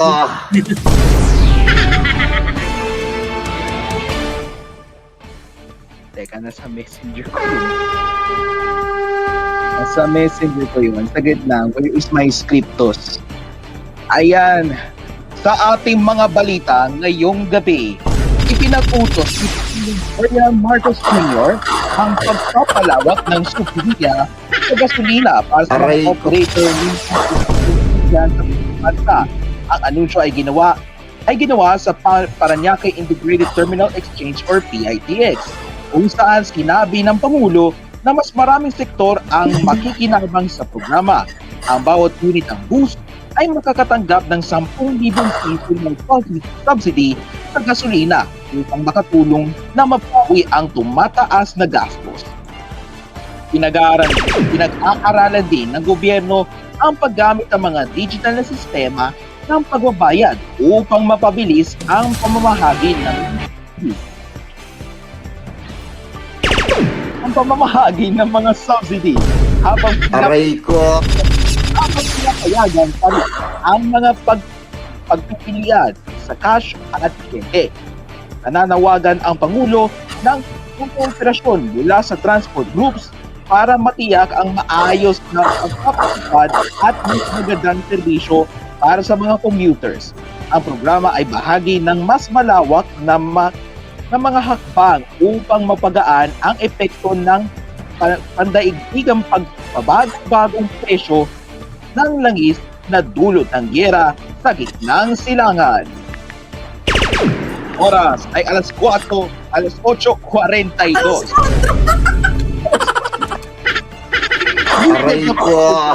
Ah, Teka, nasa messenger ko yun. Nasa messenger ko yun. Sagad lang. Where is my scriptos? Ayan. Sa ating mga balita ngayong gabi, ipinag-utos ni Ferdinand Marcos Jr. ang pagpapalawak ng subsidiya sa gasolina para sa Aray mga ko. operator ng subsidiya sa bansa. Ang anunsyo ay ginawa sa Parañaque Integrated Terminal Exchange or PITX, kung saan sinabi ng Pangulo na mas maraming sektor ang makikinabang sa programa. Ang bawat unit ng bus ay makakatanggap ng 10,000 piso ng subsidy sa gasolina upang makatulong na mapawi ang tumataas na gastos. Pinag-aaralan din ng gobyerno ang paggamit ng mga digital na sistema ng pagbabayad upang mapabilis ang pamamahagi ng mga subsidy habang aray ko. pinapayagan pa rin ang mga pagpipilian sa cash at cheque. Nananawagan ang Pangulo ng kooperasyon mula sa transport groups para matiyak ang maayos na pagpapatupad at mas magandang serbisyo para sa mga commuters. Ang programa ay bahagi ng mas malawak na mga hakbang upang mapagaan ang epekto ng pandaigdigang pagbabagong presyo ng langis na dulot ng gyera sa gitnang silangan. Oras ay alas 8:42. Aray ko.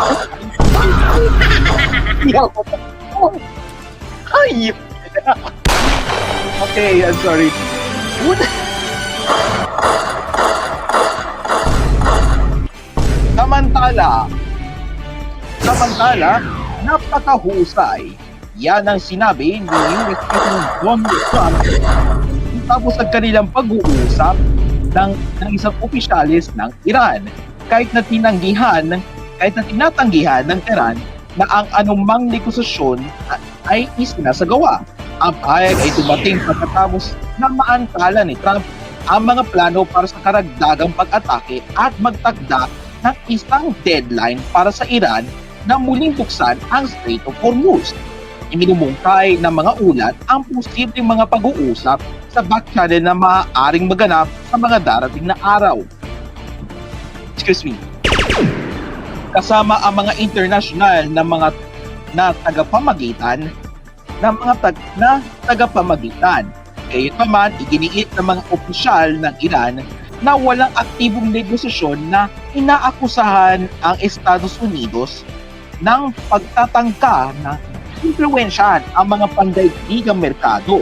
Ay! Okay, I'm sorry. Samantala, napakahusay. Yan ang sinabi ni US President Donald Trump tapos ng kanilang pag-uusap ng isang opisyalis ng Iran. Kahit na tinatanggihan ng Iran na ang anumang negosasyon ay isinasagawa. Ang pahayag ay dumating pagkatapos na maantala ni Trump ang mga plano para sa karagdagang pag-atake at magtakda ng isang deadline para sa Iran na muling buksan ang Strait of Hormuz. Iminumungkay ng mga ulat ang posibleng mga pag-uusap sa back channel na maaaring maganap sa mga darating na araw. Kasama ang mga international na tagapamagitan. Gayunpaman, iginiit ng mga opisyal ng Iran na walang aktibong negosasyon na inaakusahan ang Estados Unidos ng pagtatangka na impluwensyahan ang mga pandaigdigang merkado.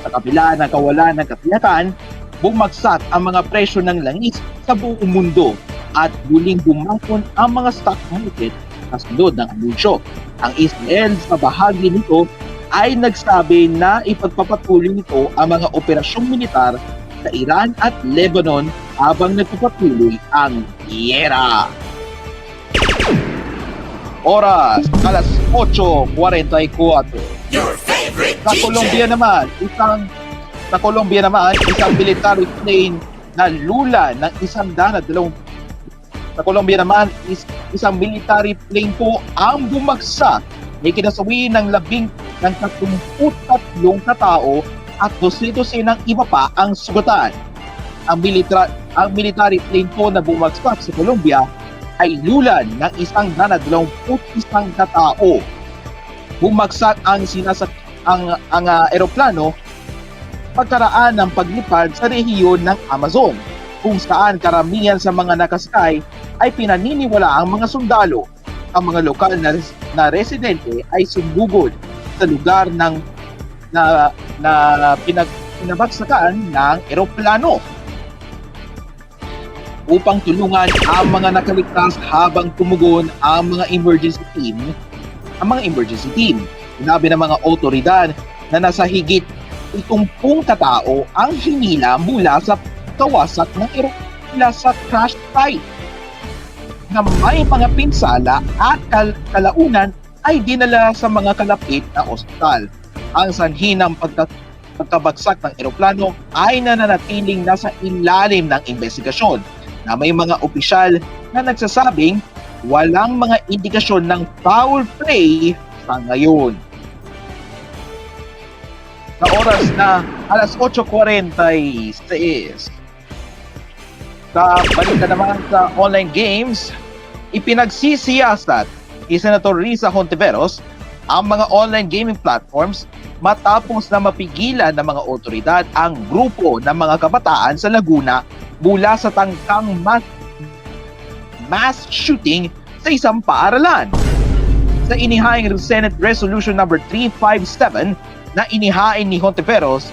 Sa kabila ng kawalan ng katiyakan, bumagsak ang mga presyo ng langis sa buong mundo at muling bumakon ang mga stock market kasunod ng anunsyo. Ang Israel sa bahagi nito ay nagsabi na ipagpapatuloy nito ang mga operasyong militar sa Iran at Lebanon habang nagpapatuloy ang gyera. Oras, alas 8:44. Sa Colombia naman, isang military plane na lula ng isang military plane po ang bumagsak. May kinasawi ng 33 katao at 12 ng iba pa ang sugatan. Ang military plane po na bumagsak sa Colombia ay lulan ng 121 katao. Bumagsak ang eroplano pagkaraan ng paglipad sa rehiyon ng Amazon, kung saan karamihan sa mga nakasakay ay pinaniniwala ang mga sundalo. Ang mga lokal na residente ay sumugod sa lugar na pinabagsakan ng eroplano upang tulungan ang mga nakaligtas habang tumugon ang mga emergency team. Sinabi ng mga otoridad na nasa higit 70 katao ang hinila mula sa kawasak ng eroplano sa crash site, na may mga pinsala at kalaunan ay dinala sa mga kalapit na ospital. Ang sanhi ng pagkabagsak ng eroplano ay nananatiling nasa ilalim ng investigasyon na may mga opisyal na nagsasabing walang mga indikasyon ng foul play sa ngayon. Sa oras na alas 8:46, sa balik naman sa online games, ipinagsisiyasat ni Senator Risa Hontiveros ang mga online gaming platforms matapos na mapigilan ng mga otoridad ang grupo ng mga kabataan sa Laguna mula sa tangkang mass shooting sa isang paaralan. Sa inihaing Senate Resolution number 357 na inihain ni Hontiveros,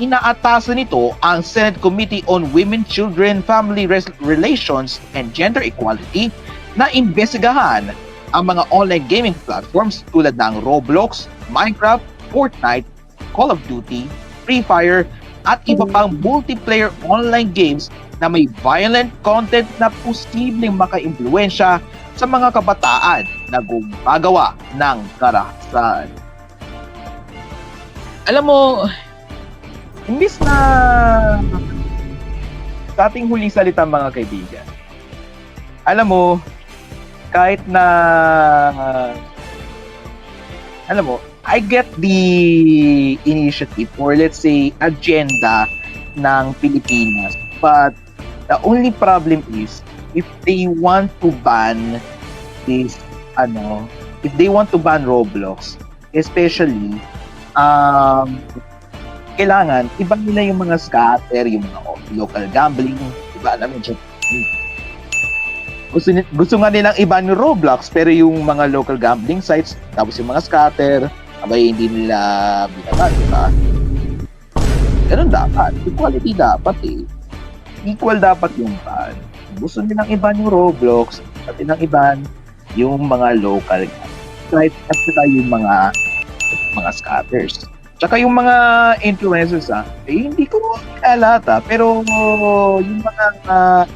inaatasan nito ang Senate Committee on Women, Children, Family Relations, and Gender Equality na imbestigahan ang mga online gaming platforms tulad ng Roblox, Minecraft, Fortnite, Call of Duty, Free Fire, at iba pang multiplayer online games na may violent content na posibleng maka-impluwensya sa mga kabataan na gumagawa ng karahasan. Alam mo, imbis na sa ating huling salita mga kaibigan, alam mo, kahit na alam mo, I get the initiative or let's say agenda ng Pilipinas, but the only problem is if they want to ban this if they want to ban Roblox, especially kailangan iba nila yung mga scatter, yung mga local gambling, iba na medyo gusto nga nilang iba yung Roblox, pero yung mga local gambling sites, tapos yung mga scatter, abay hindi nila binaban, diba? Ganun dapat. Equality dapat eh. Equal dapat yung ban. Gusto nilang iban yung Roblox, at nilang iban yung mga local sites, at saka yung mga scatters. Tsaka yung mga influencers hindi ko alata, pero yung mga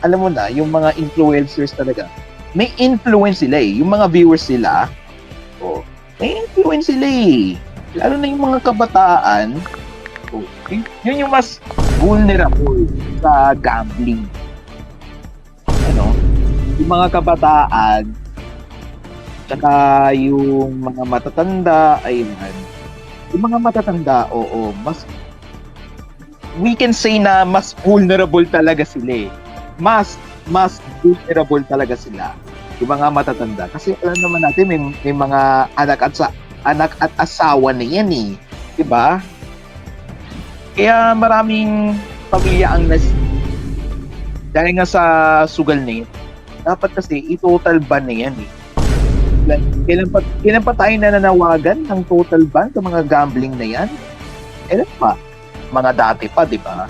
alam mo na, yung mga influencers talaga, may influence sila eh. Yung mga viewers sila, may influence sila eh. Lalo na yung mga kabataan, yun yung mas vulnerable sa gambling. Yung mga kabataan, tsaka yung mga matatanda, yung mga matatanda, mas we can say na mas vulnerable talaga sila eh. Mas vulnerable talaga sila. Yung mga matatanda. Kasi alam naman natin, may mga anak at asawa na yan eh. Diba? Kaya maraming pamilya ang dahil nga sa sugal na yun, dapat kasi i-total ban na yan eh. Kailan pa tayo nananawagan ng total ban sa mga gambling na yan? Kailan pa? Mga dati pa, di ba?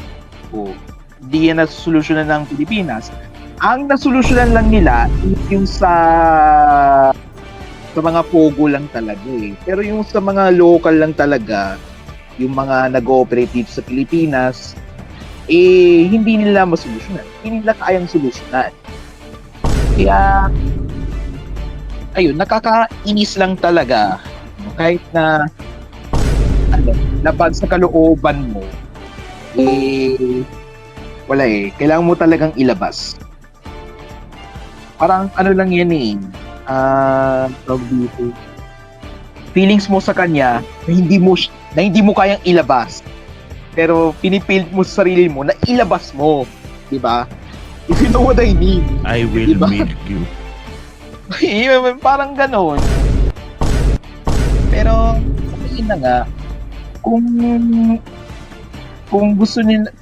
Hindi yan nasolusyonan ng Pilipinas. Ang nasolusyonan lang nila yung sa mga pogo lang talaga eh. Pero yung sa mga local lang talaga, yung mga nag-ooperate dito sa Pilipinas, hindi nila masolusyonan. Hindi nila kayang solusyonan. Kaya ayun, nakakainis lang talaga kahit na lapag sa kalooban mo wala eh, kailangan mo talagang ilabas. Parang lang yan eh, feelings mo sa kanya na hindi mo kayang ilabas, pero pinipilit mo sa sarili mo na ilabas mo, di ba? If you know what I mean. I will milk you. Parang gano'n. Pero yun na nga, kung gusto nila,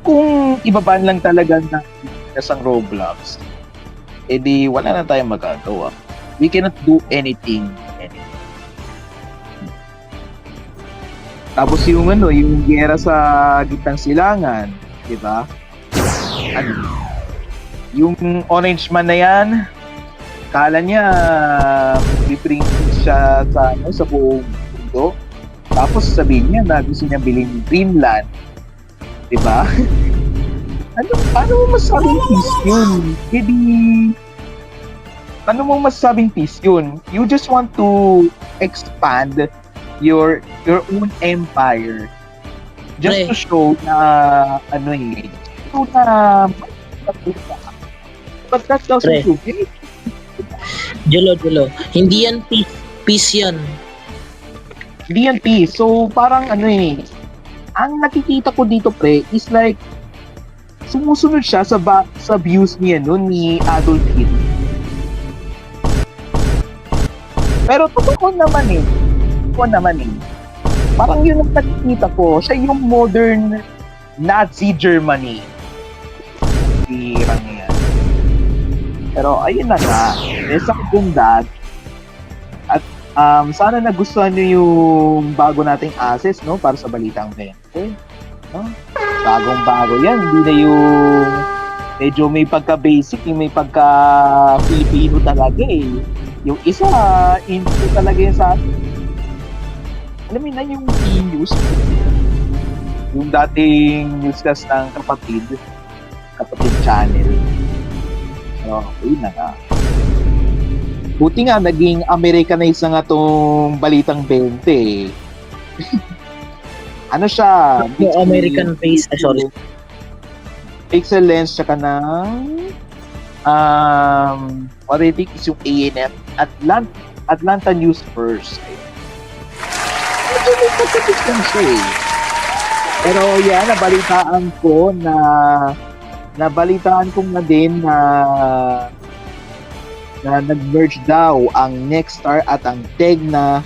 kung ibaban lang talaga ng isang Roblox, edi wala na tayong magagawa. We cannot do anything. Tapos yung giyera sa gitnang silangan, di ba? Yung Orange Man na yan, kala niya bibring siya sa buong mundo. Tapos sabihin niya na gusto niya bilhin Greenland. Diba? Paano mo masabing peace yun? Ano mo masasabing peace yun? You just want to expand your own empire just Pre. to show na show na but that doesn't Pre. prove it. Julo. Hindi yan peace. Peace yan. Hindi yan peace. So parang ang nakikita ko dito pre is like sumusunod siya sa views niya ni Adolf Hitler. Pero totoo naman parang yun ang nakikita ko, siya yung modern Nazi Germany. Hirang yan. Pero ayun na nga, sa kagundad, at sana nagustuhan nyo yung bago nating assets, no, para sa Balitang 20. No? Bagong-bago yan, hindi na yung medyo may pagka-basic, yung may pagka-Filipino talaga eh. Yung isa, intro talaga yun sa atin. Alam mo na yung news, yung dating newscast ng kapatid channel. So, yun na nga. Buti nga, naging Americanized na nga tong Balitang 20 eh. Ano siya? American face. Sorry. Pixel lens, tsaka ng what I think is yung ANF, Atlanta News First. Medyo may pagkatiskan siya eh. Pero yan, nabalitaan ko na din na nag-merge daw ang Nexstar at ang Tegna,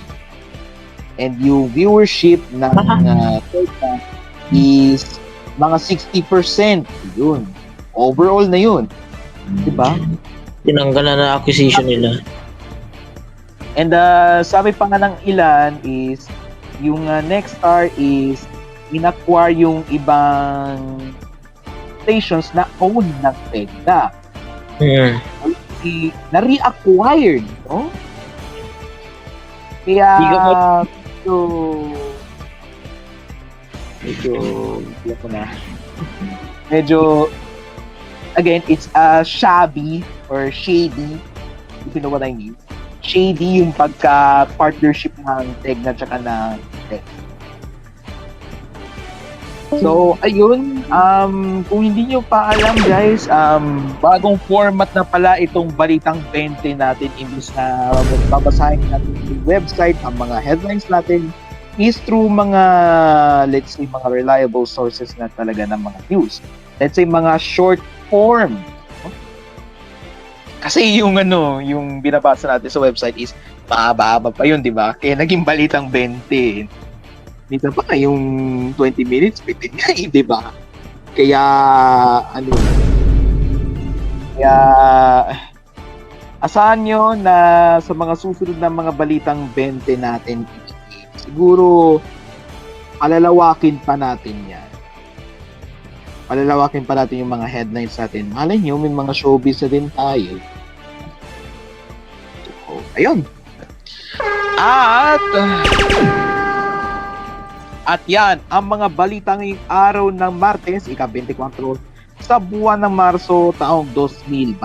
and yung viewership ng Tegna is mga 60%. Yun. Overall na yun. Diba? Tinanggal na acquisition nila. And sabi pa nga ng ilan is yung Nexstar is inacquire yung ibang stations na own ng Tegna. Na-reacquired, no? Kaya medyo again, it's shabby or shady, if you know what I mean. Shady yung pagka-partnership ng Tegna tsaka ng Tegna. So, ayun, kung hindi nyo pa alam guys, bagong format na pala itong Balitang 20 natin, imbis na babasahin natin yung website, ang mga headlines natin is through mga, let's say, mga reliable sources na talaga ng mga news. Let's say, mga short form. Kasi yung binabasa natin sa website is mahaba pa yun, di ba? Kaya naging Balitang 20. Dito pa yung 20 minutes, 15 nga eh, di ba? Kaya, asahan nyo na sa mga susunod na mga Balitang 20 natin, siguro, palalawakin pa natin yan. Palalawakin pa natin yung mga headlines natin. Malay nyo, may mga showbiz na din tayo. So, ayun. At yan, ang mga balita ngayong araw ng Martes, ika-24 sa buwan ng Marso, taong 2026.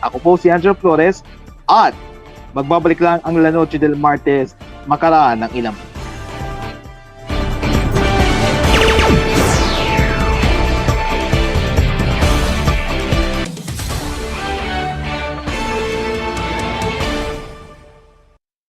Ako po si Angelo Flores at magbabalik lang ang La Noche del Martes makaraan ng ilang